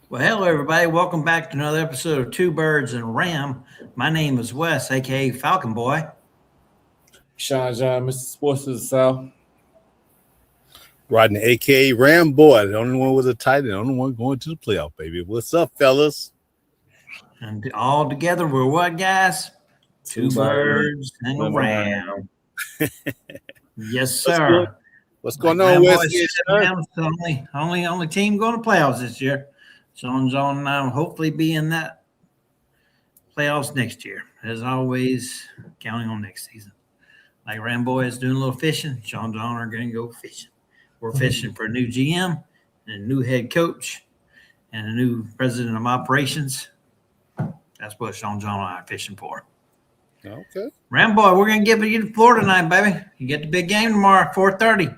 Well, hello, everybody. Welcome back to another episode of Two Birds and a Ram. My name is Wes, aka Falcon BoY. Sean John, Mr. Sports of the South. Rodney, a.k.a. Ram Boy, the only one with a tight end, the only one going to the playoff, baby. What's up, fellas? And all together, we're what, guys? Two birds and a ram. Yes, sir. What's going on, Wes? Rams the only team going to playoffs this year. Sean's on hopefully be in that playoffs next year. As always, counting on next season. Like Ramboy is doing a little fishing. Sean John are going to go fishing. We're fishing for a new GM and a new head coach and a new president of operations. That's what Sean John and I are fishing for. Okay. Ramboy, we're going to give you to Florida tonight, baby. You get the big game tomorrow, 4:30.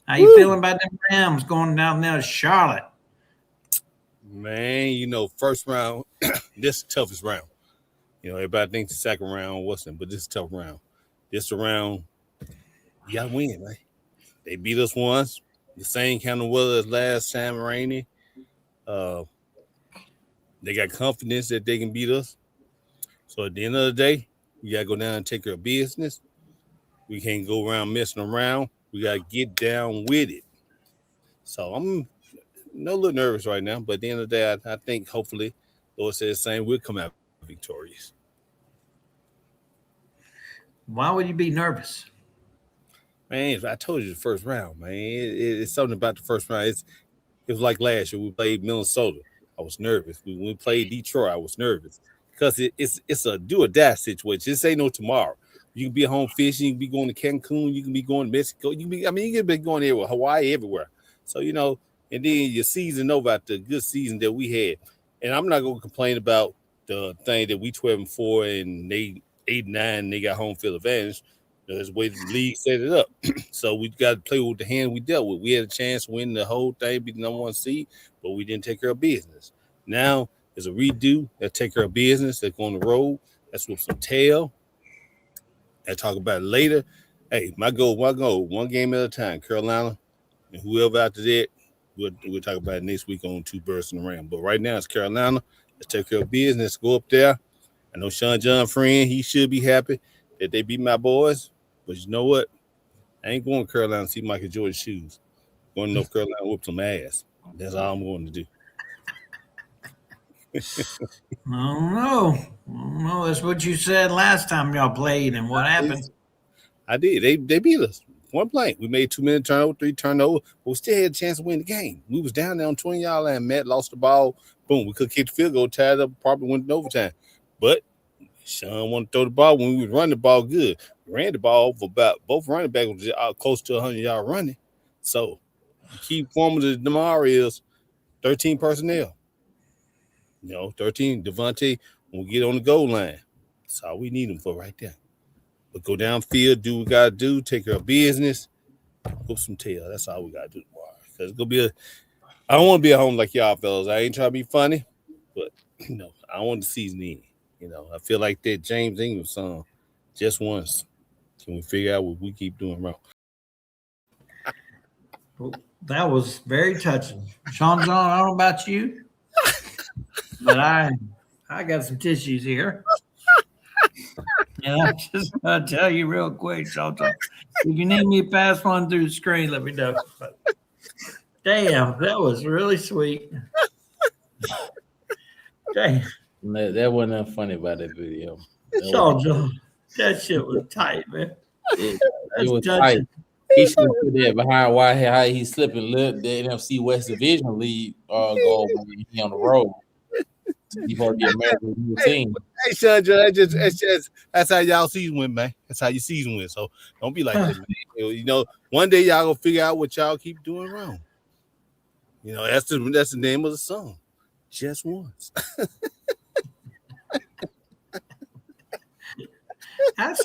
How you feeling about them Rams going down there to Charlotte? Man, first round, this is the toughest round. Everybody thinks the second round wasn't, but this is a tough round. This round, you got to win, man. They beat us once. The same kind of weather as last time, rainy. They got confidence that they can beat us. So at the end of the day, we got to go down and take care of business. We can't go around messing around. We got to get down with it. So I'm a little nervous right now, but at the end of the day, I think hopefully, Lord says the same, we'll come out victorious. Why would you be nervous? Man, I told you the first round, man. It's something about the first round. It was like last year. We played Minnesota. I was nervous. When we played Detroit, I was nervous because it's a do or die situation. This ain't no tomorrow. You can be home fishing. You can be going to Cancun. You can be going to Mexico. You can be going everywhere, Hawaii, everywhere. So, and then your season over after a good season that we had. And I'm not going to complain about the thing that we 12-4 and they 8-9 and they got home field advantage. That's the way the league set it up. So we got to play with the hand we dealt with. We had a chance to win the whole thing, be the number one seed, but we didn't take care of business. Now there's a redo. Let's take care of business. Let's go on the road. Let's whip some tail. I'll talk about it later. Hey, my goal, one game at a time. Carolina and whoever after that, we'll talk about it next week on Two Birds and a Ram. But right now it's Carolina. Let's take care of business. Go up there. I know Sean John friend, he should be happy that they beat my boys. But you know what? I ain't going to Carolina to see Michael Jordan's shoes. I'm going to North Carolina to whoop some ass. That's all I'm going to do. I don't know. That's what you said last time y'all played, and what happened? I did. They beat us. One play. We made 2 minute turnover, 3 turnovers, but we still had a chance to win the game. We was down there on 20-yard line. Matt lost the ball. Boom. We could kick the field goal, tied up, probably went in overtime. But Sean wanted to throw the ball when we was running the ball good. We ran the ball for about both running backs was close to 100-yard running. So key formula to tomorrow is 13 personnel. 13 Devontae when we get on the goal line. That's all we need them for right there. But go downfield, do what we gotta do, take care of business, whoop some tail. That's all we gotta do tomorrow. Because it's gonna be I don't want to be at home like y'all fellas. I ain't trying to be funny, but I want the season to end. I feel like that James Ingram song, just once. Can we figure out what we keep doing wrong? Well, that was very touching. Sean John, I don't know about you, but I got some tissues here. And I'm just going to tell you real quick, Sean John, if you need me to pass one through the screen, let me know. But, damn, that was really sweet. Damn. That wasn't that funny about that video. Sean John, that shit was tight, man. It was tight. He should have put that behind why how he slipping. Let the NFC West Division lead go when he on the road. He going to get married with a new team. Hey, Sean, that's how y'all season went, man. That's how your season went. So don't be like that, man. One day y'all gonna figure out what y'all keep doing wrong. That's the name of the song. Just once. That's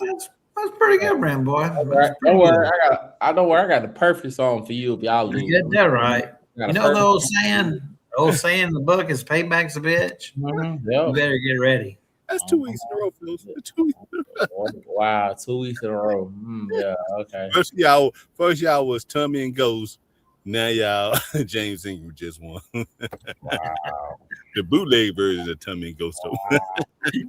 pretty good, Ram Boy. Right. Don't worry, I got the perfect song for you if y'all lose. You get that right. The old saying in the book is "Payback's a bitch." Mm-hmm. Yep. You better get ready. That's 2 weeks in a row, Phil. 2 weeks in a row. Wow, 2 weeks in a row. Yeah, okay. First y'all was Tummy and Ghost. Now y'all, James Ingram just won. Wow. The bootleg version of Tommy and Ghost. Wow. Wish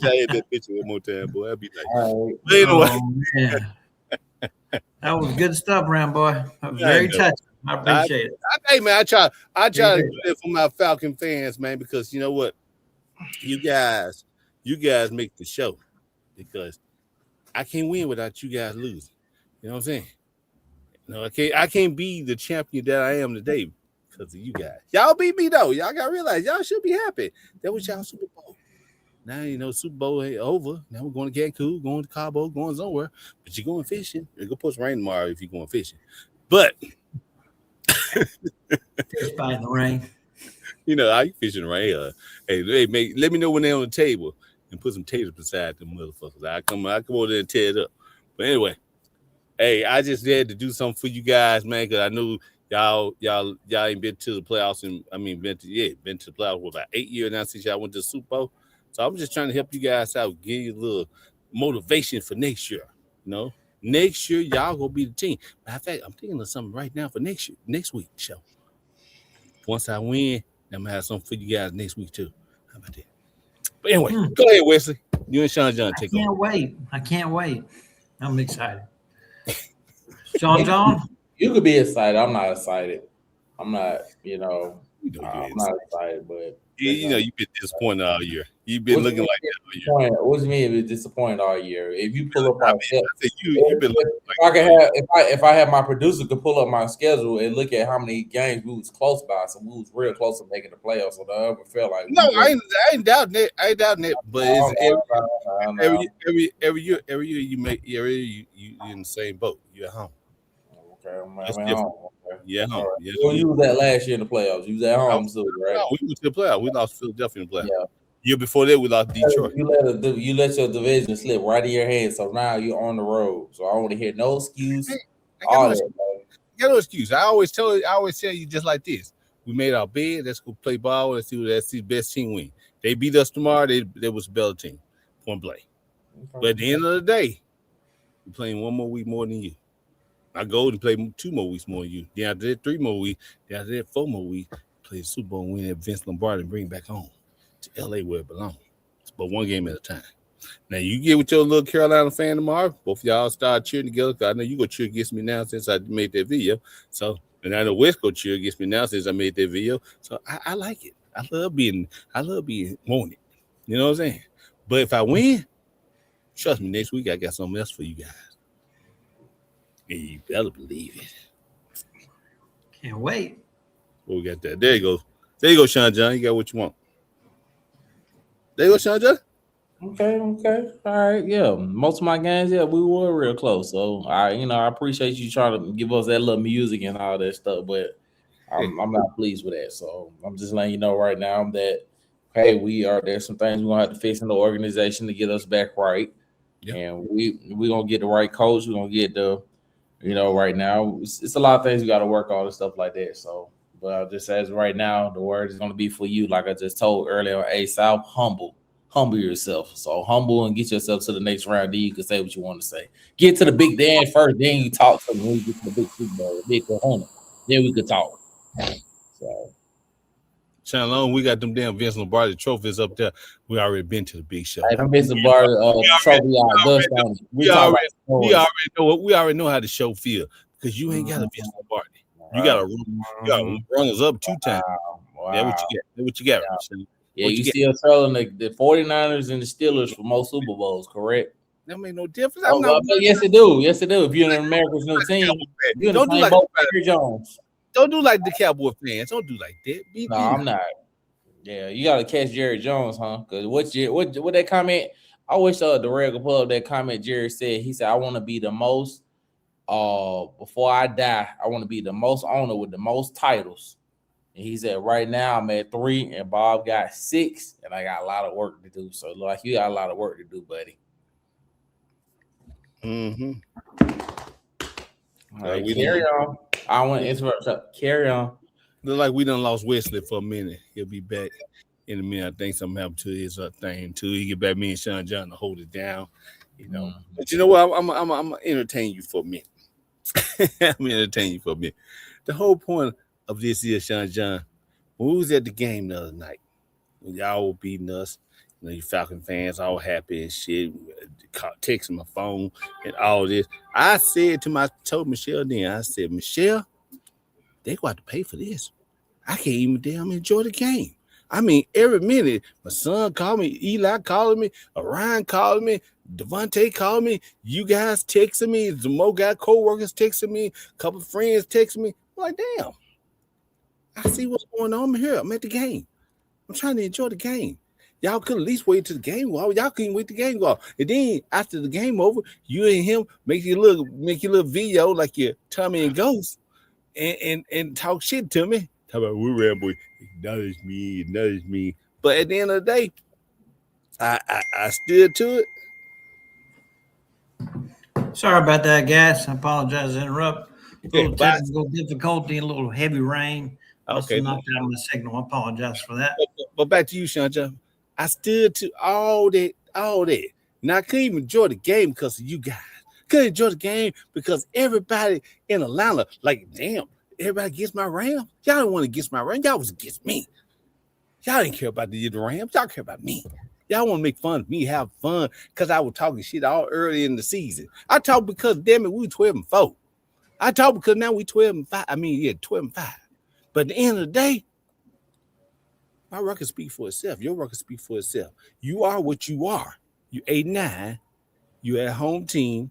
I had that picture one more time, boy. I'd be like, All right. but anyway, Oh, man. That was good stuff, Round Boy. That was I very know. touching. I appreciate it. Hey man, I try to Appreciate do that for my Falcon fans, man, because you know what, you guys make the show, because I can't win without you guys losing. You know what I'm saying? No, I can't be the champion that I am today because of you guys. Y'all beat me though. Y'all gotta realize y'all should be happy. That was y'all Super Bowl. Now you know Super Bowl ain't over. Now we're going to Cancun, going to Cabo, going somewhere. But you're going fishing. You're gonna put some rain tomorrow if you're going fishing. But Fish by the rain. you know, I fishing right here. Hey, let me know when they're on the table and put some taters beside them motherfuckers. I come over there and tear it up. But anyway, hey, I just had to do something for you guys, man, because I knew y'all ain't been to the playoffs, and been to the playoffs for about 8 years now since y'all went to the Super Bowl. So I'm just trying to help you guys out, give you a little motivation for next year. You know, next year y'all gonna be the team. Matter of fact, I'm thinking of something right now for next week show. Once I win, I'm gonna have something for you guys next week too. How about that? But anyway, go ahead, Wesley. You and Sean John take over. I can't wait. I'm excited. Sean John? You could be excited. I'm not excited. I'm not, I'm not excited, but you've been disappointed all year. You've been looking like that all year. What do you mean if it's disappointed all year? If you pull up my schedule, you've been looking like if I have my producer could pull up my schedule and look at how many games we was close by, so we was real close to making the playoffs. So I ever felt like I ain't doubting it. But it's every year you in the same boat. You're at home. Okay, I'm at home. Okay. Yeah, home. Right. Yeah. Well, you was that last year in the playoffs. You was at home too, right? No, we went to the playoffs. We lost Philadelphia in the playoffs. Yeah. Year before that, we lost Detroit. You let your division slip right in your hands. So now you're on the road. So I don't want to hear no excuse. I got no excuse. I always tell you just like this. We made our bed. Let's go play ball. Let's see the best team win. They beat us tomorrow. They was a better team. Point blank. Okay. But at the end of the day, we're playing one more week more than you. I go and play 2 more weeks more than you. Then after that, 3 more weeks. Then after that, 4 more weeks. Play the Super Bowl and win at Vince Lombardi and bring it back home to LA where it belongs. But one game at a time. Now you get with your little Carolina fan tomorrow. Both of y'all start cheering together. Cause I know you go cheer against me now since I made that video. So, and I know West go cheer against me now since I made that video. So I like it. I love being wanted. You know what I'm saying? But if I win, trust me, next week I got something else for you guys. And you better believe it. Can't wait. Well, we got that. There you go. There you go, Sean John. You got what you want. There you go, Sean John. Okay. All right. Yeah. Most of my games, we were real close. So I appreciate you trying to give us that little music and all that stuff, but I'm not pleased with that. So I'm just letting you know right now that there's some things we're gonna have to fix in the organization to get us back right. Yep. And we're gonna get the right coach, we're gonna get the right now it's a lot of things we got to work on and stuff like that. So, but just as right now, the word is going to be for you, like I just told earlier. South, humble yourself. So humble and get yourself to the next round. Then you can say what you want to say. Get to the big dance first, then you talk to them. When we get to the big Super Bowl, big opponent, then we could talk. So, Sean Long, we got them damn Vince Lombardi trophies up there. We already been to the big show. Vince Lombardi trophy. We already know how the show feel because you ain't got a Vince Lombardi. You got to run us up 2 times. Wow. That's what you got. Yeah, you still telling the 49ers and the Steelers for most Super Bowls, correct? That make no difference. Yes, it do. Yes, it do. If you're an America's new team, you're in the same boat with Jerry Jones. Don't do like the Cowboy fans. Don't do like that. No, I'm not. Yeah, you got to catch Jerry Jones, huh? Because what that comment? I wish the Red could pull up that comment Jerry said. He said, "I want to be the most. Before I die, I want to be the most owner with the most titles." And he said, "Right now I'm at 3, and Bob got 6, and I got a lot of work to do." So, like, you got a lot of work to do, buddy. Mm-hmm. All right, carry on. I want to interrupt. Carry on. Look like we done lost Wesley for a minute. He'll be back in a minute. I think something happened to his thing too. He get back me and Sean John to hold it down, But you know what? I'm entertain you for a minute. I'm entertain you for a minute. the whole point of this is, Sean John, when we was at the game the other night, when y'all were beating us, you Falcon fans all happy and shit, texting my phone and all this. Told Michelle then, I said, Michelle, they got to pay for this. I can't even damn enjoy the game. I mean, every minute, my son called me, Eli calling me, Orion calling me, Devontae calling me, you guys texting me, the more guy co-workers texting me, a couple of friends texting me. I'm like, damn, I see what's going on here. I'm at the game. I'm trying to enjoy the game. Y'all could at least wait till the game go. Y'all couldn't wait the game go. And then after the game over, you and him make your little video like your Tommy and Ghost and talk shit to me. Talk about we're Rambo. Acknowledge me. But at the end of the day, I stood to it. Sorry about that, guys. I apologize to interrupt. A little technical difficulty, a little heavy rain. Okay. Knocked out my signal. I apologize for that. But back to you, Sean John. I stood to all that. Now I couldn't even enjoy the game because of you guys. Couldn't enjoy the game because everybody in Atlanta, like, damn, everybody gets my Rams. Y'all don't want to get my Rams. Y'all was against me. Y'all didn't care about the Rams. Y'all care about me. Y'all want to make fun of me, have fun, because I was talking shit all early in the season. I talk because, damn it, we 12-4. I talk because now we 12-5. 12-5. But at the end of the day, my record speaks for itself. Your record speaks for itself. You are what you are. You 8-9. You at home team,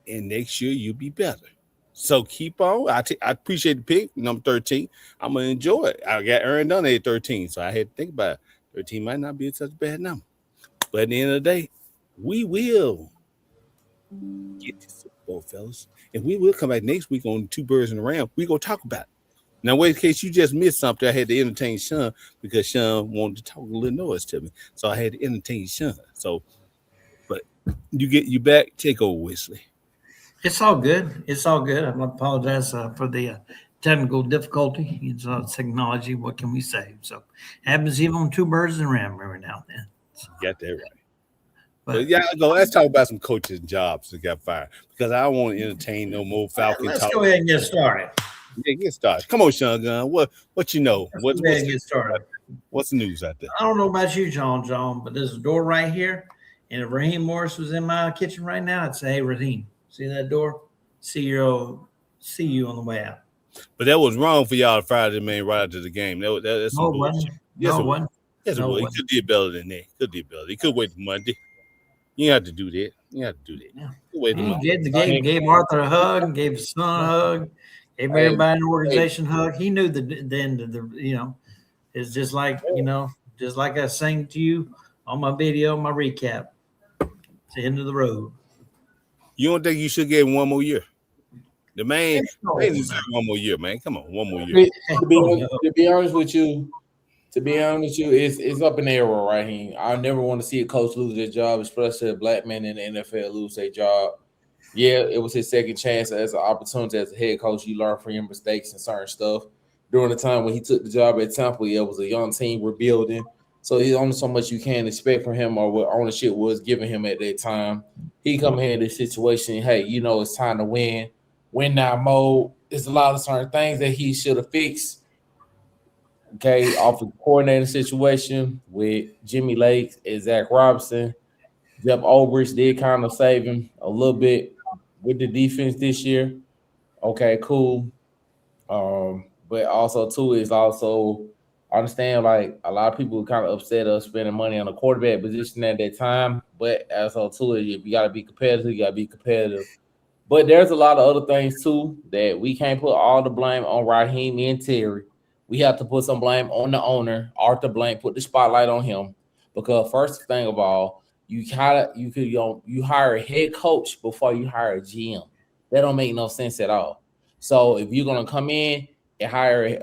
and next year you'll be better. So keep on. I appreciate the pick, number 13. I'm gonna enjoy it. I got Aaron done at 13, so I had to think about it. 13 might not be such a bad number, but at the end of the day, we will get this Super Bowl, fellas, and we will come back next week on Two Birds in a Ram. We gonna talk about it. Now, wait, in case you just missed something, I had to entertain Sean because Sean wanted to talk a little noise to me. So I had to entertain Sean. So, but you back. Take over, Wesley. It's all good. I apologize for the technical difficulty. It's technology. What can we say? So happens even on Two Birds and a Ram every now and then. So, you got that right. But yeah, let's talk about some coaches and jobs that got fired because I don't want to entertain no more Falcon let's talk. Go ahead and get started. Yeah, get started. Come on, Sean Gunn. What you know? Let's go ahead and get started. What's the news out there? I don't know about you, John, but there's a door right here. And if Raheem Morris was in my kitchen right now, I'd say, hey, Raheem, see that door? See you on the way out. But that was wrong for y'all to fire the man right after the game. That's no, it wasn't. Yes, no, it wasn't. Yes, it was. He could do better than that. He could wait till Monday. You have to do that. Yeah. He gave Arthur a hug, gave his son a hug, gave everybody in the organization a hug. He knew the end of the, it's just like, just like I sang to you on my video, my recap. It's the end of the road. You don't think you should give him one more year? The man deserves one more year, man. Come on, one more year. To be honest with you, it's up in the air, Raheem. I never want to see a coach lose their job, especially a black man in the NFL lose their job. Yeah, it was his second chance as an opportunity as a head coach. You learn from your mistakes and certain stuff. During the time when he took the job at Tampa, it was a young team rebuilding. So there's only so much you can expect from him or what ownership was giving him at that time. He come here in this situation, hey, it's time to win. Win now mode. There's a lot of certain things that he should have fixed. Okay, off the coordinating situation with Jimmy Lake and Zach Robinson. Jeff Ulbrich did kind of save him a little bit with the defense this year. Okay, cool. But also too is also I understand like a lot of people kind of upset us spending money on a quarterback position at that time. But also too is if you gotta be competitive, But there's a lot of other things too that we can't put all the blame on Raheem and Terry. We have to put some blame on the owner, Arthur Blank, put the spotlight on him. Because first thing of all, you hire a head coach before you hire a GM. That don't make no sense at all. So if you're gonna come in and hire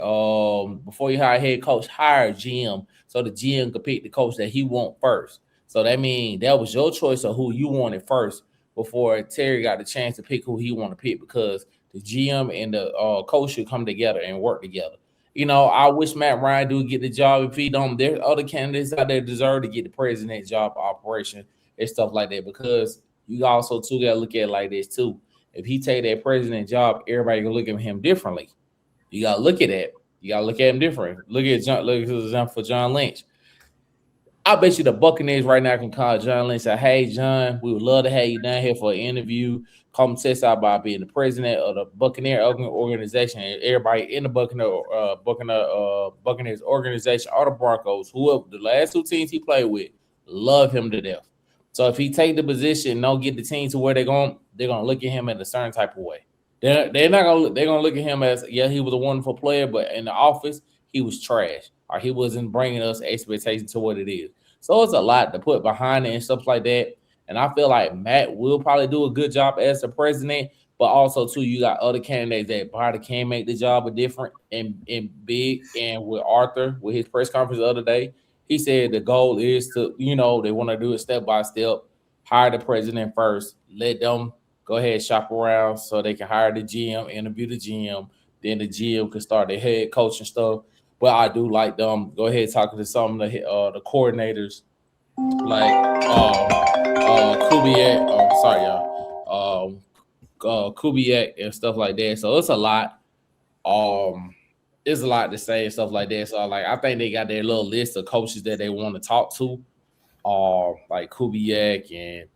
before you hire a head coach, hire a GM so the GM can pick the coach that he want first. So that means that was your choice of who you wanted first before Terry got the chance to pick who he want to pick, because the GM and the coach should come together and work together. I wish Matt Ryan do get the job. If he don't, there's other candidates out there deserve to get the president job, operation, and stuff like that. Because you also too got to look at it like this too. If he take that president job, everybody gonna look at him differently. You gotta look at that. You gotta look at him different. Look at for example for John Lynch. I bet you the Buccaneers right now can call John Lynch and say, hey, John, we would love to have you down here for an interview. Come test out by being the president of the Buccaneer organization. And everybody in the Buccaneers organization, all the Broncos, whoever, the last two teams he played with, love him to death. So if he take the position and don't get the team to where they're gonna look at him in a certain type of way. They're gonna look at him as, yeah, he was a wonderful player, but in the office, he was trash, or he wasn't bringing us expectations to what it is. So it's a lot to put behind it and stuff like that. And I feel like Matt will probably do a good job as the president, but also too, you got other candidates that probably can make the job a different and big. And with Arthur, with his press conference the other day, he said the goal is to, they want to do it step by step, hire the president first, let them go ahead and shop around so they can hire the GM, interview the GM, then the GM can start their head coach and stuff. But I do like them go ahead talking to some of the coordinators like Kubiak. Sorry, y'all. Kubiak and stuff like that. So it's a lot. It's a lot to say and stuff like that. So I think they got their little list of coaches that they want to talk to, like Kubiak and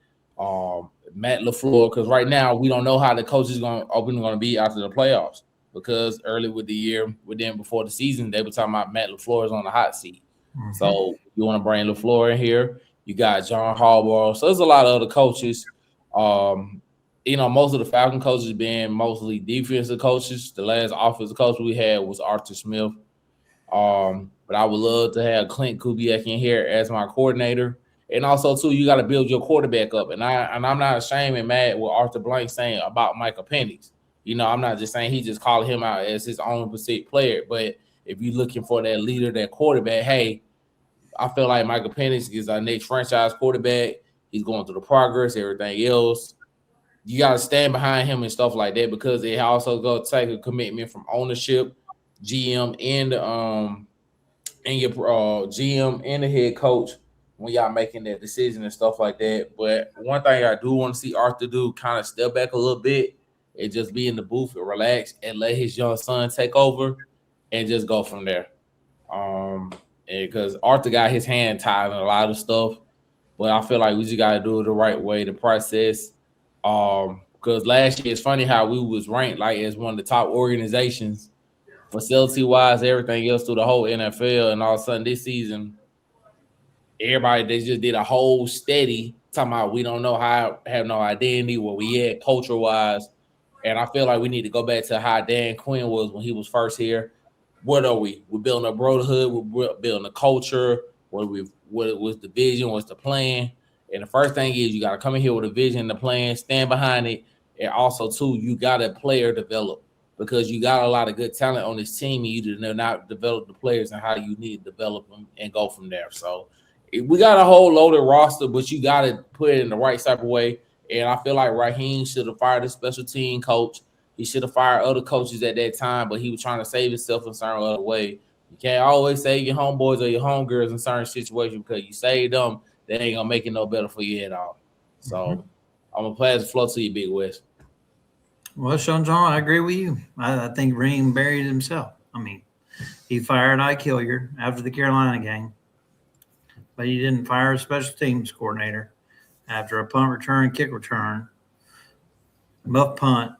Matt LaFleur. Because right now we don't know how the coach is going to be after the playoffs. Because early with the year, before the season, they were talking about Matt LaFleur is on the hot seat. Mm-hmm. So you want to bring LaFleur in here. You got John Harbaugh. So there's a lot of other coaches. Most of the Falcon coaches being mostly defensive coaches. The last offensive coach we had was Arthur Smith. But I would love to have Clint Kubiak in here as my coordinator. And also, too, you got to build your quarterback up. And I'm not ashamed and mad with Arthur Blank saying about Michael Penix. I'm not just saying he just called him out as his own perceived player. But if you're looking for that leader, that quarterback, hey, I feel like Michael Penix is our next franchise quarterback. He's going through the progress, everything else. You got to stand behind him and stuff like that because it also going to take a commitment from ownership, GM, and your GM and the head coach when y'all making that decision and stuff like that. But one thing I do want to see Arthur do, kind of step back a little bit and just be in the booth and relax and let his young son take over and just go from there. Because Arthur got his hand tied in a lot of stuff, but I feel like we just got to do it the right way, the process. Because last year, it's funny how we was ranked as one of the top organizations, facility-wise, everything else through the whole NFL, and all of a sudden this season, everybody, they just did a whole steady talking about we don't know how, have no identity, where we at culture-wise. And I feel like we need to go back to how Dan Quinn was when he was first here. What are we? We're building a brotherhood. We're building a culture. What was the vision? What's the plan? And the first thing is you got to come in here with a vision, the plan, stand behind it. And also, too, you got to player develop because you got a lot of good talent on this team. And you did not develop the players and how you need to develop them and go from there. So we got a whole loaded roster, but you got to put it in the right type of way. And I feel like Raheem should have fired a special team coach. He should have fired other coaches at that time, but he was trying to save himself in a certain other way. You can't always save your homeboys or your homegirls in certain situations because you save them, they ain't going to make it no better for you at all. So I'm going to pass the floor to you, Big West. Well, Sean John, I agree with you. I think Raheem buried himself. I mean, he fired Ike Hilliard after the Carolina game, but he didn't fire a special teams coordinator after a punt return, kick return, muff punt.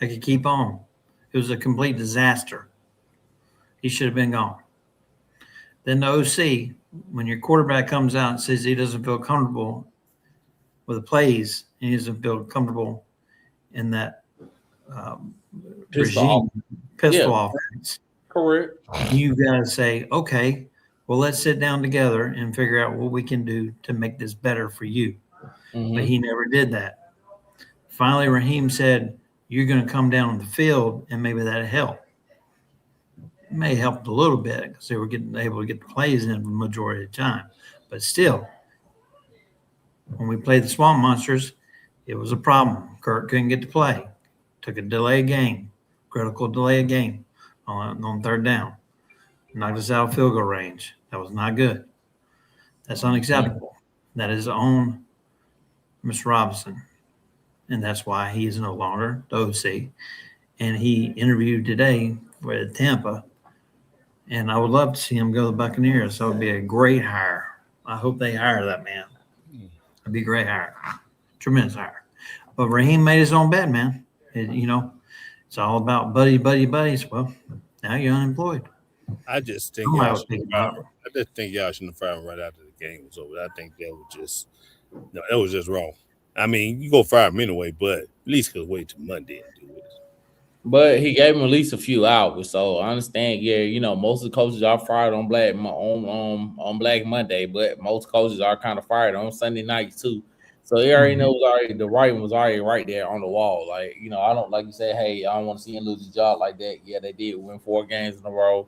I could keep on. It was a complete disaster. He should have been gone. Then the OC, when your quarterback comes out and says he doesn't feel comfortable with the plays, and he doesn't feel comfortable in that pistol offense. Correct. You got to say, okay, well, let's sit down together and figure out what we can do to make this better for you. Mm-hmm. But he never did that. Finally, Raheem said, you're going to come down on the field, and maybe that'll help. It may have helped a little bit because they were able to get the plays in the majority of the time. But still, when we played the Swamp Monsters, it was a problem. Kurt couldn't get to play. Took a delay game, critical delay game on third down. Knocked us out of field goal range. That was not good. That's unacceptable. That is on Mr. Robinson. And that's why he is no longer the OC. and he interviewed today with Tampa. And I would love to see him go to the Buccaneers. So it'd be a great hire. I hope they hire that man. It'd be a great hire, tremendous hire. But Raheem made his own bet, man. It's all about buddies. Well, now you're unemployed. I just think Somebody y'all was thinking about it. I just think y'all shouldn't fire him right after the game was over. I think that was just wrong. I mean, you go fire him anyway, but at least could wait till Monday and do it. But he gave him at least a few hours, so I understand. Yeah, most of the coaches are fired on Black Monday, but most coaches are kind of fired on Sunday nights too. So he already knows the writing was already right there on the wall. Like I don't like you said, hey, I don't want to see him lose his job like that. Yeah, they did win 4 games in a row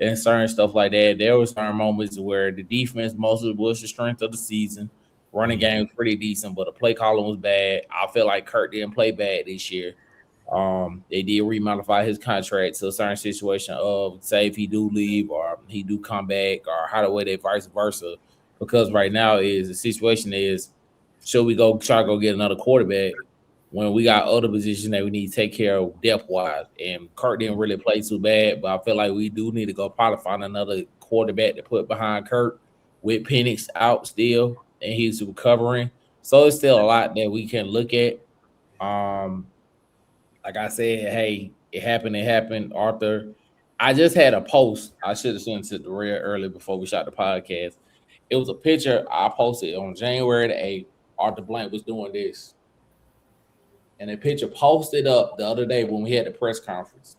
and certain stuff like that. There were certain moments where the defense mostly was the strength of the season. Running game was pretty decent, but the play calling was bad. I feel like Kurt didn't play bad this year. They did remodify his contract to a certain situation of say if he do leave or he do come back or how the way they vice versa. Because right now the situation is should we go try to go get another quarterback when we got other positions that we need to take care of depth wise. And Kurt didn't really play too bad, but I feel like we do need to go probably find another quarterback to put behind Kurt with Penix out still and he's recovering. So it's still a lot that we can look at. Like I said, hey, it happened, Arthur. I just had a post. I should have sent it to the real early before we shot the podcast. It was a picture I posted on January the 8th. Arthur Blank was doing this. And the picture posted up the other day when we had the press conference.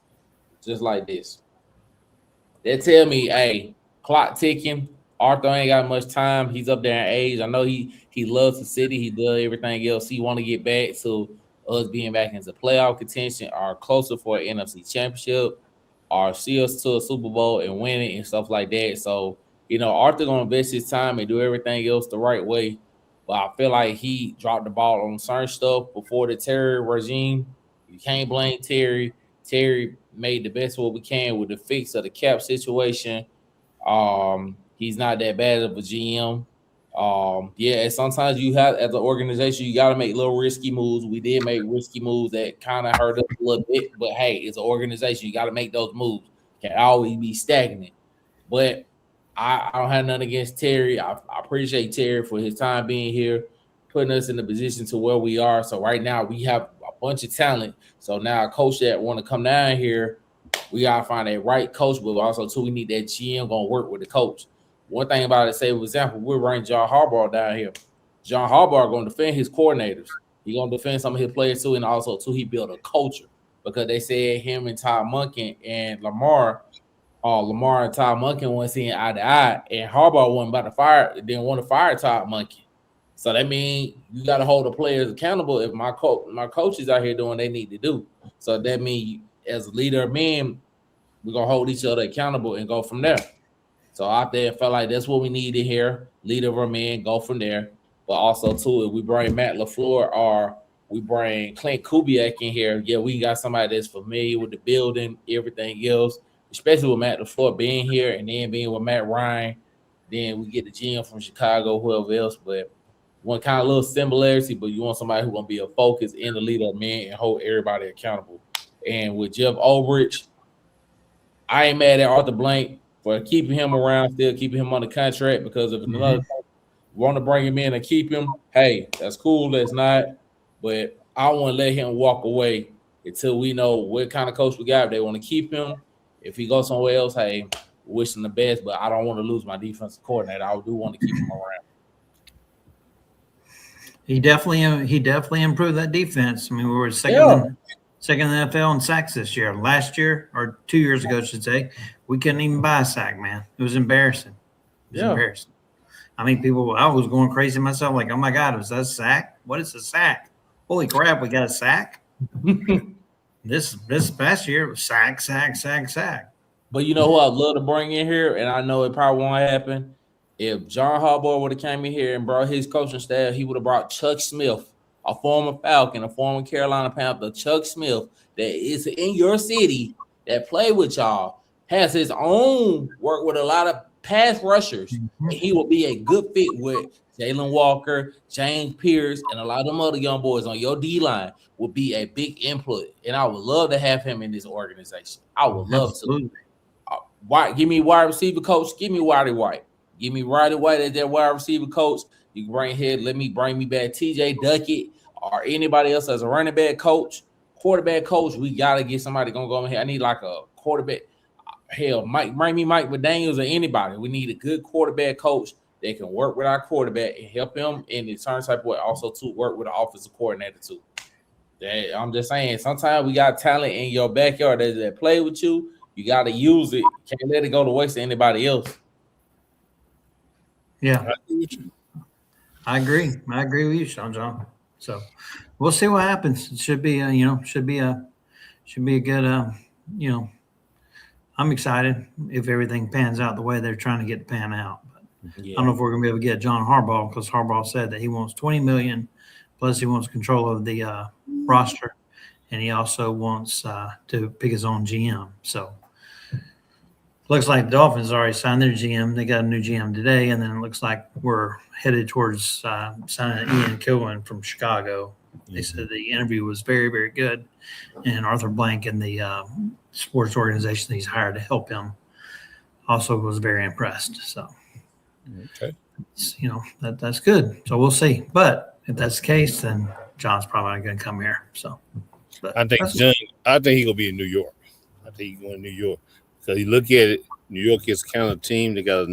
Just like this. They tell me, hey, clock ticking. Arthur ain't got much time. He's up there in age. I know he loves the city. He does everything else. He want to get back to us being back into playoff contention or closer for an NFC championship or see us to a Super Bowl and win it and stuff like that. So, Arthur going to invest his time and do everything else the right way. But I feel like he dropped the ball on certain stuff before the Terry regime. You can't blame Terry. Terry made the best of what we can with the fix of the cap situation. He's not that bad of a GM. And sometimes you have, as an organization, you got to make little risky moves. We did make risky moves that kind of hurt us a little bit, but hey, it's an organization. You got to make those moves. Can't always be stagnant. But I don't have nothing against Terry. I appreciate Terry for his time being here, putting us in the position to where we are. So right now we have a bunch of talent. So now a coach that want to come down here, we got to find a right coach, but also too, we need that GM going to work with the coach. One thing about it, say, for example, we're running John Harbaugh down here. John Harbaugh going to defend his coordinators. He's going to defend some of his players too, and also too, he built a culture because they said him and Todd Monken and Lamar and Todd Monken weren't seeing eye to eye, and Harbaugh didn't want to fire Todd Monken. So that means you got to hold the players accountable if my coaches out here doing what they need to do. So that means as a leader of men, we're going to hold each other accountable and go from there. So out there, felt like that's what we needed here. Leader of our men, go from there. But also, too, if we bring Matt LaFleur or we bring Clint Kubiak in here, yeah, we got somebody that's familiar with the building, everything else, especially with Matt LaFleur being here and then being with Matt Ryan. Then we get the GM from Chicago, whoever else. But one kind of little similarity, but you want somebody who's going to be a focus in the leader of men and hold everybody accountable. And with Jeff Ulbrich, I ain't mad at Arthur Blank for keeping him around, still keeping him on the contract, because if another want to bring him in and keep him, hey, that's cool, that's not. But I want to let him walk away until we know what kind of coach we got. If they want to keep him, if he goes somewhere else, hey, wish him the best, but I don't want to lose my defensive coordinator. I do want to keep him around. He definitely improved that defense. I mean, we were second in the NFL in sacks this year. Last year, or 2 years ago, I should say, we couldn't even buy a sack, man. It was embarrassing. Embarrassing. I mean, I was going crazy myself, like, oh my God, was that a sack? What is a sack? Holy crap, we got a sack? This past year, it was sack. But you know who I'd love to bring in here, and I know it probably won't happen. If John Harbaugh would have came in here and brought his coaching staff, he would have brought Chuck Smith, a former Falcon, a former Carolina Panther, Chuck Smith, that is in your city, that played with y'all, has his own work with a lot of pass rushers, and he will be a good fit with Jalen Walker, James Pierce, and a lot of them other young boys on your D line would be a big input. And I would love to have him in this organization. I would love Absolutely. to. Give me wide receiver coach. Give me Roddy White. Give me Roddy White as their wide receiver coach. You can bring here. Let me bring me back TJ Duckett or anybody else as a running back coach, quarterback coach. We gotta get somebody gonna go in here. I need like a quarterback. Hell, bring me Mike McDaniels or anybody. We need a good quarterback coach that can work with our quarterback and help him in the turn type way. Also, to work with the offensive coordinator too. I'm just saying, sometimes we got talent in your backyard that play with you. You got to use it. Can't let it go to waste to anybody else. Yeah, I agree with you, Sean John. So we'll see what happens. It should be, should be a good, I'm excited if everything pans out the way they're trying to get to pan out. But I don't know if we're going to be able to get John Harbaugh, because Harbaugh said that he wants $20 million, plus he wants control of the roster, and he also wants to pick his own GM. So looks like the Dolphins already signed their GM. They got a new GM today, and then it looks like we're headed towards signing Ian Killen from Chicago. They said the interview was very, very good, and Arthur Blank and the sports organization that he's hired to help him also was very impressed. So, okay, that's good. So we'll see. But if that's the case, then John's probably not going to come here. So, I think he's gonna be in New York. I think he's going to New York. So you look at it, New York is kind of a team. They got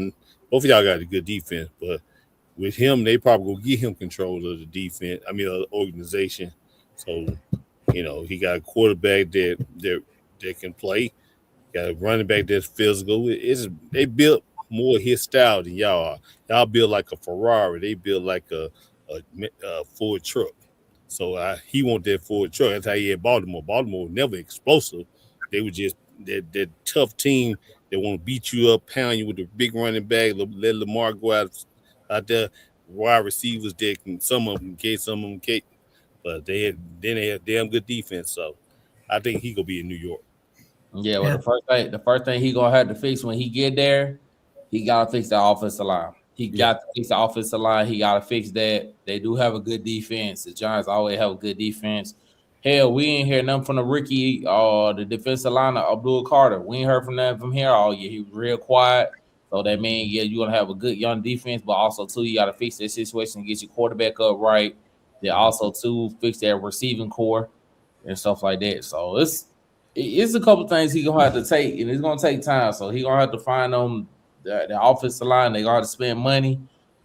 both of y'all got a good defense, but with him, they probably will give him control of the defense. I mean, of the organization. So, he got a quarterback that can play. Got a running back that's physical. They built more his style than y'all are. Y'all build like a Ferrari. They build like a Ford truck. So he want that Ford truck. That's how he had Baltimore. Baltimore was never explosive. They were just that tough team that want to beat you up, pound you with a big running back, let Lamar go out there. Wide receivers that some of them can't, but they had damn good defense. So I think he gonna be in New York. Yeah, well, the first thing he gonna have to fix when he get there, he gotta fix the offensive line. He got to fix the offensive line. He gotta fix that. They do have a good defense. The Giants always have a good defense. Hell, we ain't hear nothing from the rookie, the defensive line, Abdul Carter. We ain't heard from them from here all year. He was real quiet. So that means, you're gonna have a good young defense, but also too, you gotta fix that situation and get your quarterback up right. They also too fix that receiving core and stuff like that. So it's a couple things he gonna have to take, and it's gonna take time. So he gonna have to find them the offensive line. They gonna have to spend money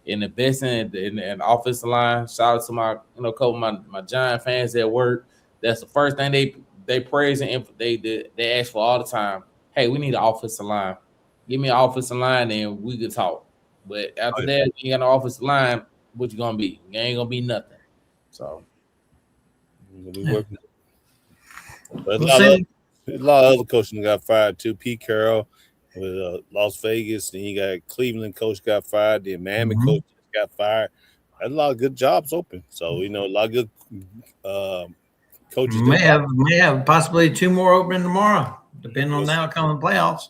in the best in the offensive line. Shout out to my couple of my Giant fans at work. That's the first thing they praise and they ask for all the time. Hey, we need an offensive line. Give me an offensive line and we can talk. But after that, you got an offensive line, what you gonna be? You ain't gonna be nothing. So we'll be working. But a lot of other coaches got fired too. Pete Carroll with Las Vegas, and you got Cleveland coach got fired. The Miami coach got fired. There's a lot of good jobs open. So a lot of good coaches may have possibly 2 more opening tomorrow, depending on the outcome of the playoffs.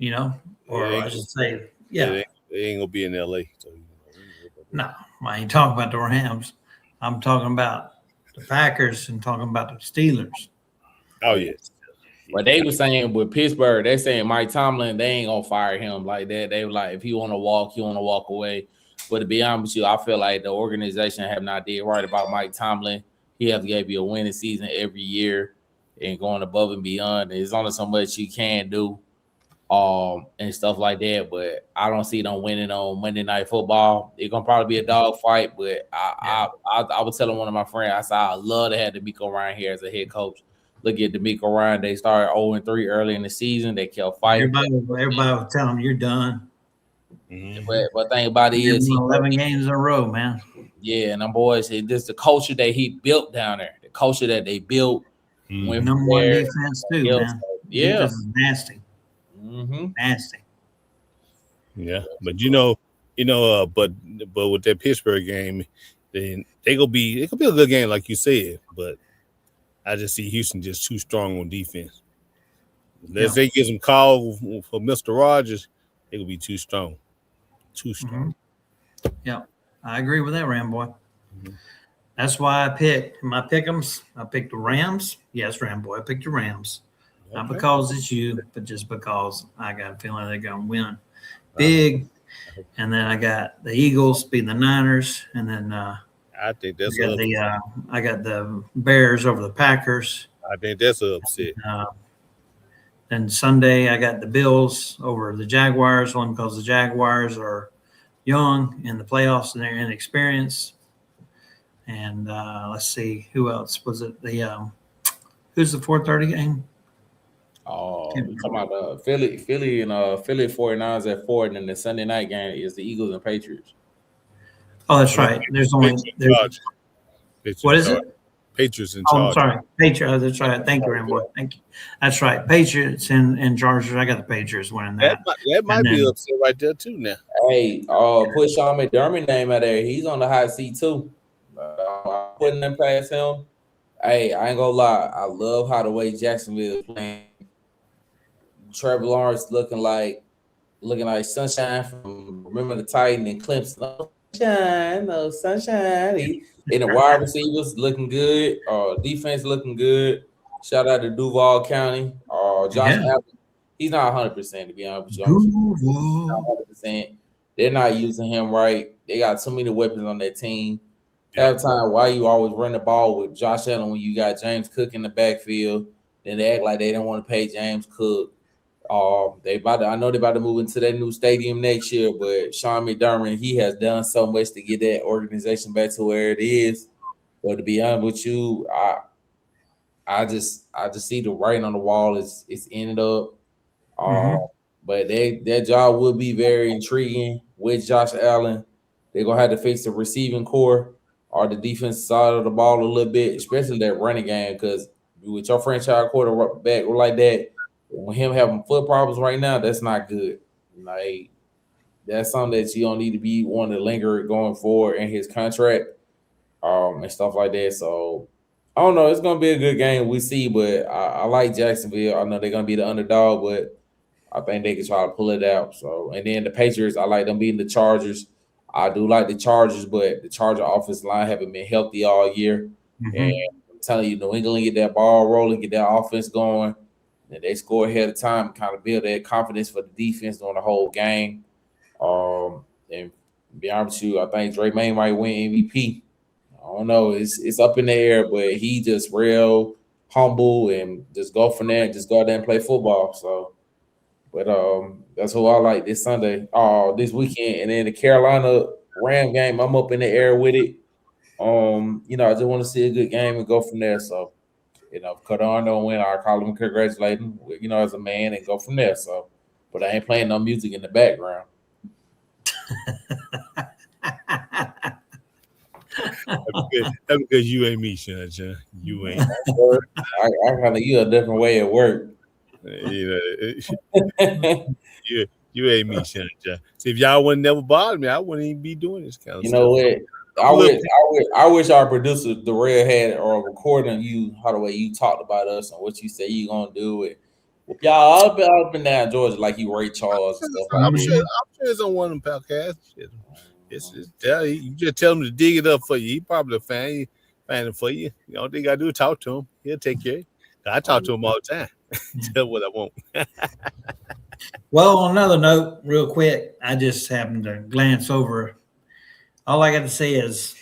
I should say, they ain't gonna be in LA. So, no, I ain't talking about the Rams. I'm talking about the Packers and talking about the Steelers. Oh yes. But they were saying with Pittsburgh, they're saying Mike Tomlin, they ain't gonna fire him like that. They were like, if he want to walk away. But to be honest with you, I feel like the organization have not did right about Mike Tomlin. He have gave you a winning season every year and going above and beyond. There's only so much you can do, and stuff like that. But I don't see them winning on Monday Night Football. It's gonna probably be a dog fight. But I was telling one of my friends, I said I love to have DeMeco Ryan here as a head coach. Look at DeMeco Ryan. They started 0-3 early in the season. They kept fighting. Everybody will tell them you're done. But thing about it is, 11 games in a row, man. Yeah, and them boys, this the culture that he built down there. The culture that they built. Number one defense too, man. Yeah, defense is nasty. Nasty. Yeah, but but with that Pittsburgh game, then it could be a good game, like you said. But I just see Houston just too strong on defense. Unless they get some call for Mr. Rogers, it could be too strong. Too strong. Yeah, I agree with that, Ram Boy. Mhm. That's why I picked my pick'ems. I picked the Rams. Yes, Ram Boy. I picked the Rams. Not Okay. because it's you, but just because I got a feeling they're going to win I hope- big. And then I got the Eagles beating the Niners, and then I think that's I got a. the Bears over the Packers. I think that's an upset. Uh, then Sunday I got the Bills over the Jaguars, only because the Jaguars are young in the playoffs and they're inexperienced. And let's see, who else was it? Who's the 4:30 game? You talking about Philly and Philly 49ers at 4, and then the Sunday night game is the Eagles and Patriots. Oh, that's right. There's what is it? Patriots and Oh, I'm Chargers. sorry, Patriots. That's right. Thank you, Rambo. Thank you. That's right. Patriots and Chargers. I got the Patriots winning that. That might be upset right there too now. Hey, put Sean McDermott name out there. He's on the hot seat too. I'm putting them past him. Hey, I ain't gonna lie. I love how the way Jacksonville is playing. Trevor Lawrence looking like sunshine from Remember the Titan and Clemson. No sunshine, no sunshine. In the wide receivers looking good. Defense looking good. Shout out to Duval County. Josh Allen. He's not 100% to be honest with you. Not 100%. They're not using him right. They got so many weapons on their team. Halftime, why you always run the ball with Josh Allen when you got James Cook in the backfield? Then they act like they don't want to pay James Cook. I know they're about to move into that new stadium next year, but Sean McDermott, he has done so much to get that organization back to where it is. But to be honest with you, I just see the writing on the wall. It's ended up. But their job will be very intriguing with Josh Allen. They're gonna have to fix the receiving core or the defense side of the ball a little bit, especially that running game. Because with your franchise quarterback like that, with him having foot problems right now, that's not good. Like that's something that you don't need to be wanting to linger going forward in his contract, and stuff like that. So I don't know. It's gonna be a good game. We see, but I like Jacksonville. I know they're gonna be the underdog, but I think they can try to pull it out. So, and then the Patriots, I like them beating the Chargers. I do like the Chargers, but the Charger offensive line haven't been healthy all year. And I'm telling you, New England get that ball rolling, get that offense going, and they score ahead of time, kind of build that confidence for the defense during the whole game. And to be honest with you, I think Drake May might win MVP. I don't know. It's up in the air, but he just real humble and just go from there and just go out there and play football. So, but that's who I like this Sunday, this weekend, and then the Carolina Ram game. I'm up in the air with it. I just want to see a good game and go from there. So, if Cardone don't win, I'll call him, congratulate him, as a man, and go from there. So, but I ain't playing no music in the background. That's because you ain't me, Sean. You ain't. I kind of you a different way at work. You ain't me, Sean. See, if y'all wouldn't never bother me, I wouldn't even be doing this kind of stuff. You know what? I wish our producer Darrell had or recording you how the way you talked about us and what you say you gonna do it. Y'all up and down Georgia like you Ray Charles and stuff like I'm that. sure it's on one of them podcasts. You just tell him to dig it up for you. He probably a fan it for you. All they gotta do is talk to him. He'll take care. I talk to him all the time. Tell what I want. Well, on another note, real quick, I just happened to glance over. All I got to say is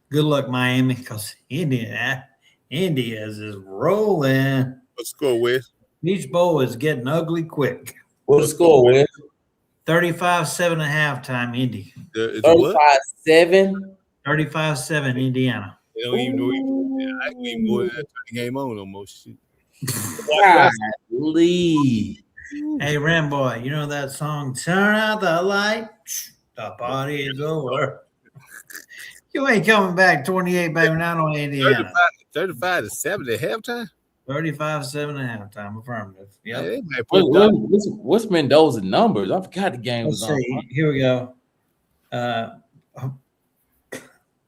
good luck, Miami, because India is rolling. What's the score, Wes? Beach Bowl is getting ugly quick. What's the score, Wes? 35-7 at halftime, Indy. 35-7? 35-7, Indiana. They don't even know. I ain't even going to turn the game on no more. Shit. Golly. Hey, Ramboy, you know that song, Turn Out the Light, the party is over. You ain't coming back 28, baby, not on Indiana. 35-7 at halftime? 35-7 at halftime, affirmative. Yep. What's Mendoza's numbers? I forgot the game was on. Here we go.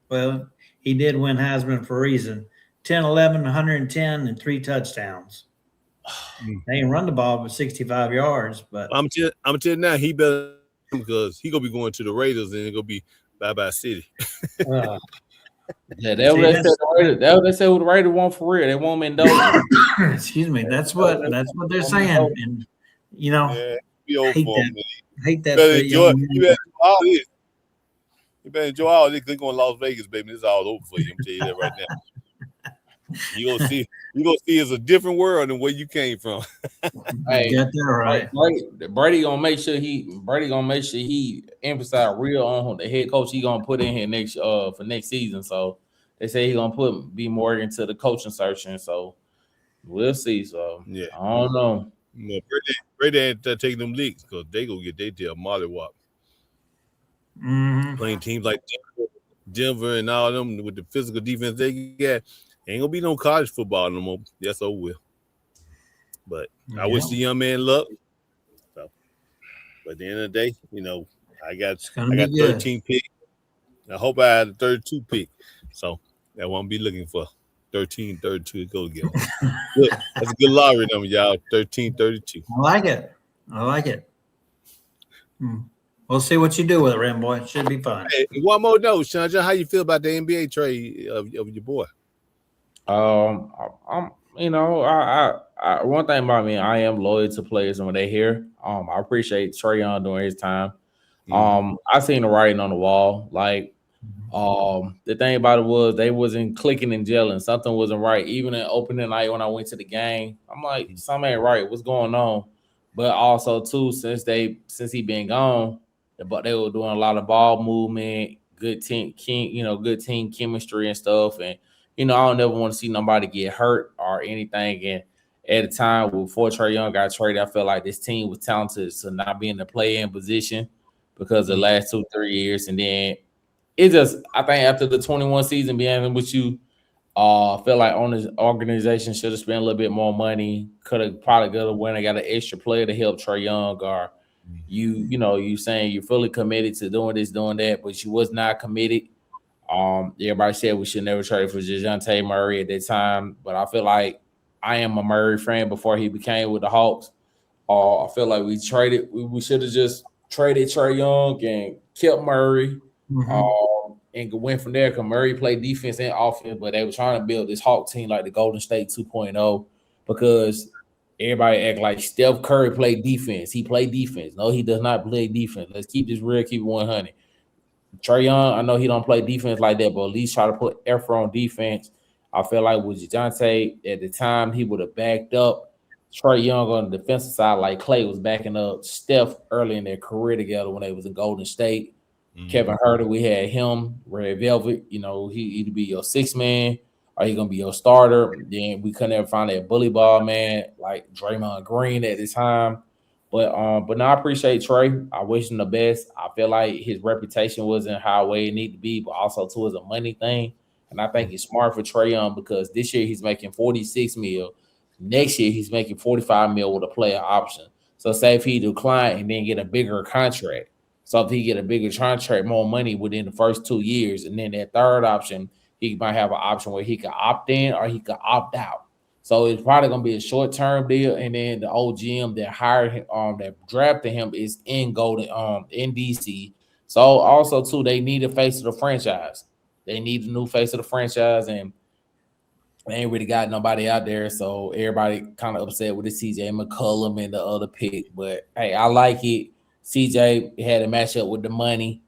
Well, he did win Heisman for a reason. 10, 11, 110, and 3 touchdowns. They ain't run the ball for 65 yards, but I'm telling you now, he better because he gonna be going to the Raiders and it's gonna be Bye City. Yeah, that's what they said. That's what they said. What the Raiders want for real. They want Mendoza. Excuse me. That's what they're saying, and Yeah, be old hate for that. him. Hate that. Better for enjoy. young You man. better enjoy all this. You better enjoy all this. They're going to Las Vegas, baby. It's all over for you. I'm telling you that right now. You gonna see it's a different world than where you came from. Hey, get that right. Brady gonna make sure he emphasize real on the head coach he gonna put in here for next season. So they say he gonna be more into the coaching searching. So we'll see. So yeah, I don't know. No, Brady ain't taking them leaks because they gonna get their tail mollywop. Mm-hmm. Playing teams like Denver and all them with the physical defense they got, ain't gonna be no college football no more. Yes, I will. But I wish the young man luck. So, but at the end of the day, I got 13 picks. I hope I had a 32 pick. So that's what I'm be looking for. 13, 32 to go together. Good. That's a good lottery number, y'all. 13, 32. I like it. We'll see what you do with it, Ram Boy. It should be fun. Hey, one more note, Sean. How you feel about the NBA trade of your boy? I'm I one thing about me, I am loyal to players when they here. I appreciate Trae Young during his time. I seen the writing on the wall. Like, the thing about it was they wasn't clicking and gelling. Something wasn't right. Even in opening night when I went to the game, I'm like, something ain't right. What's going on? But also too, since he been gone, but they were doing a lot of ball movement, good team chemistry and stuff. And I don't never want to see nobody get hurt or anything. And at the time before Trae Young got traded, I felt like this team was talented to not be in the play-in position because the last 2-3 years. And then I think after the 21 season being with you, felt like organization should have spent a little bit more money. Could have probably got an extra player to help Trae Young, or you saying you're fully committed to doing this, doing that, but you was not committed. Everybody said we should never trade for DeJounte Murray at that time, but I feel like I am a Murray fan before he became with the Hawks. I feel like we should have just traded Trae Young and kept Murray. And went from there because Murray played defense and offense, but they were trying to build this Hawk team like the Golden State 2.0 because everybody act like Steph Curry played defense. He played defense. No, he does not play defense. Let's keep this real, keep it 100. Trae Young, I know he don't play defense like that, but at least try to put effort on defense. I feel like with DeJounte at the time, he would have backed up Trae Young on the defensive side like Clay was backing up Steph early in their career together when they was in Golden State. Kevin Huerter, we had him, Red Velvet. He'd either be your sixth man or he gonna be your starter. Then we couldn't ever find that bully ball man like Draymond Green at the time. But now I appreciate Trae. I wish him the best. I feel like his reputation wasn't how it needed to be, but also too is a money thing. And I think it's smart for Trae Young because this year he's making $46 million. Next year he's making $45 million with a player option. So say if he decline and then get a bigger contract. So if he get a bigger contract, more money within the first 2 years, and then that third option, he might have an option where he could opt in or he could opt out. So it's probably gonna be a short-term deal, and then the old GM that hired him, that drafted him, is in DC. So also too, they need a face of the franchise. They need a new face of the franchise, and they ain't really got nobody out there. So everybody kind of upset with the CJ McCollum and the other pick. But hey, I like it. CJ had a matchup with the money,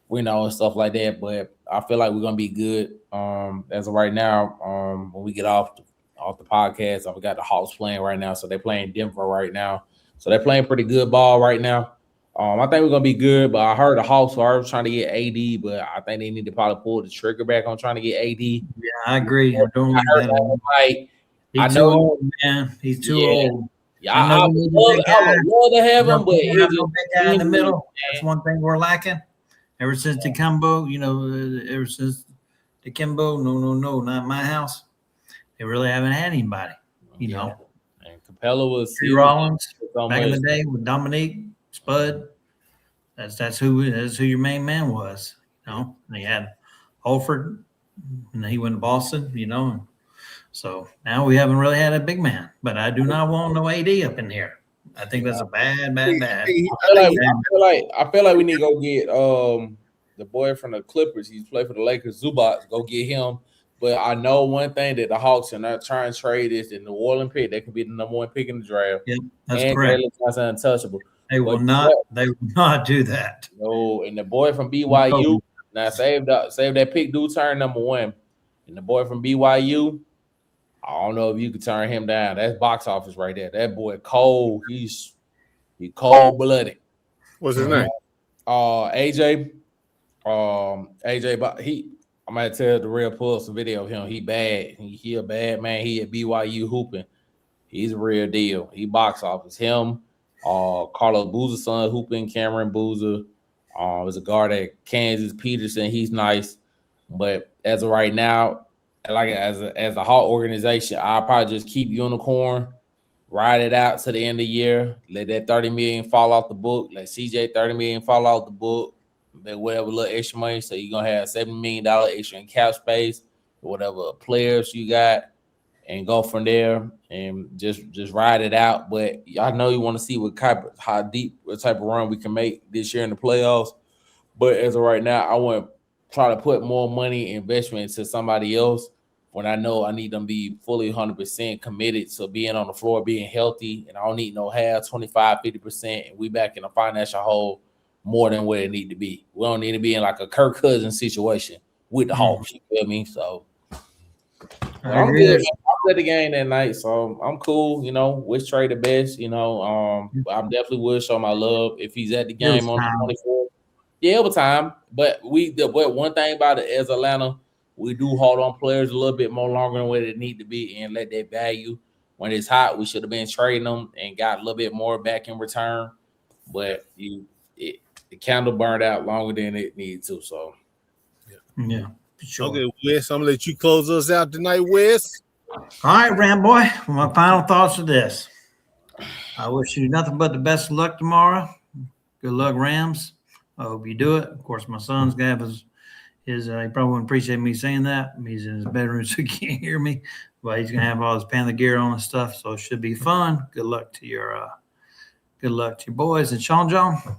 and stuff like that. But I feel like we're gonna be good. As of right now, when we get off the podcast, I've got the Hawks playing right now, so they're playing Denver right now. So they're playing pretty good ball right now. I think we're gonna be good. But I heard the Hawks are trying to get AD, but I think they need to probably pull the trigger back on trying to get AD. Yeah, I agree. I don't like that. Like, he's too old, man. He's too old. Yeah, I would love to have him, but it's just big guy in the middle. That's one thing we're lacking. Ever since Dikembe, no, not my house. They really haven't had anybody, And Capella was Rollins back in the day with Dominique Spud. That's who your main man was. They had Holford, and he went to Boston. So now we haven't really had a big man, but I do not want no AD up in here. I think that's a bad. I feel like we need to go get the boy from the Clippers. He's played for the Lakers. Zubac, go get him. But I know one thing that the Hawks are not trying to trade is the New Orleans pick. They could be the number 1 pick in the draft. Yeah, that's and correct. Jalen Johnson untouchable. They will not. They will not do that. No, and the boy from BYU. Now save that pick. Do turn number 1, and the boy from BYU. I don't know if you could turn him down. That's box office right there. That boy cold. He cold blooded. What's his name? AJ. AJ, but I might tell the real pull some video of him. He bad. He a bad man. He at BYU hooping. He's a real deal. He box office. Him, Carlos Boozer's son hooping. Cameron Boozer. Was a guard at Kansas. Peterson. He's nice, but as of right now, like as a Hawk organization, I'll probably just keep Unicorn, ride it out to the end of the year. Let that $30 million fall off the book. Let CJ $30 million fall off the book. Whatever little extra money, so you're gonna have $7 million extra in cap space, whatever players you got, and go from there and just ride it out. But I know you want to see what type of run we can make this year in the playoffs. But as of right now, I want to try to put more money investment into somebody else when I know I need them to be fully 100% committed to being on the floor, being healthy, and I don't need no half 25, 50%, and we back in a financial hole more than where it need to be. We don't need to be in like a Kirk Cousins situation with the Hawks. You feel me? So I'm good. I played the game that night, so I'm cool. You know, wish Trey the best. You know, I definitely would show my love if he's at the game on the 24th. Yeah, overtime. But one thing about it as Atlanta, we do hold on players a little bit more longer than what it need to be and let that value. When it's hot, we should have been trading them and got a little bit more back in return. But the candle burned out longer than it needed to. So, yeah, sure. Okay, Wes, I'm gonna let you close us out tonight, Wes. All right, Boy. My final thoughts are this: I wish you nothing but the best of luck tomorrow. Good luck, Rams. I hope you do it. Of course, my son's gonna have his he probably wouldn't appreciate me saying that. He's in his bedroom, so he can't hear me. But he's gonna have all his Panther gear on and stuff, so it should be fun. Good luck to your boys and Sean John.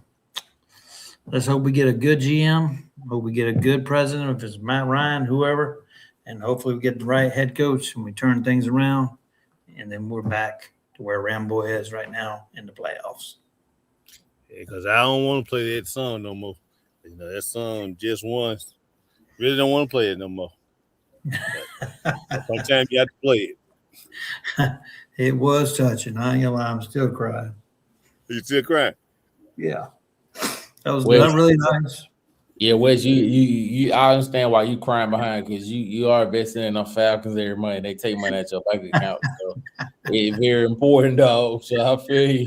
Let's hope we get a good GM. Hope we get a good president, if it's Matt Ryan, whoever, and hopefully we get the right head coach and we turn things around, and then we're back to where Boy is right now in the playoffs. Yeah, because I don't want to play that song no more. You know, that song just once. Really don't want to play it no more. Sometimes you have to play it. It was touching. I ain't gonna lie, I'm still crying. You still crying? Yeah. That was really nice. Yeah, Wes, you I understand why you crying behind, because you are investing in the Falcons every month. They take money at your bank account. So it's very important, though. So I feel you.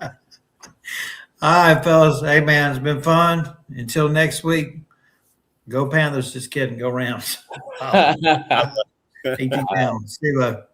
All right, fellas. Hey, man, it's been fun. Until next week, go Panthers. Just kidding. Go Rams. 18 pounds. See you later.